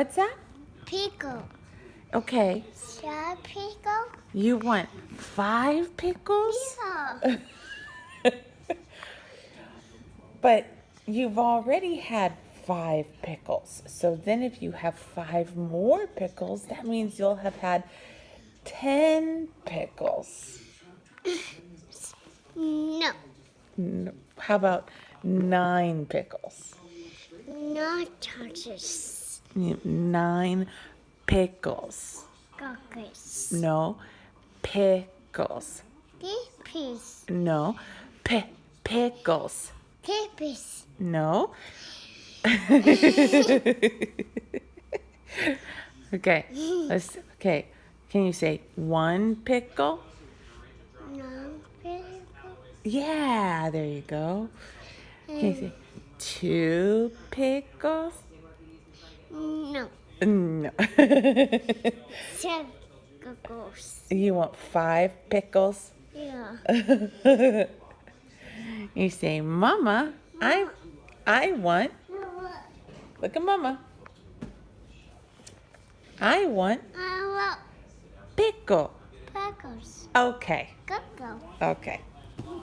What's that? Pickle. Okay. Yeah, pickle. You want 5 pickles? Yeah. But you've already had 5 pickles. So then if you have 5 more pickles, that means you'll have had 10 pickles. No. How about 9 pickles? Not touches. 9 pickles. Cookies. No, pickles. Peepees. No, pickles. Peepees. No. Okay. Okay. Can you say 1 pickle? No. Pickle. Yeah, there you go. Can you say 2 pickles? No. No. 7 pickles. You want 5 pickles? Yeah. You say, Mama, I want, look at Mama. I want I want pickle. pickles. Okay. Coco. Okay.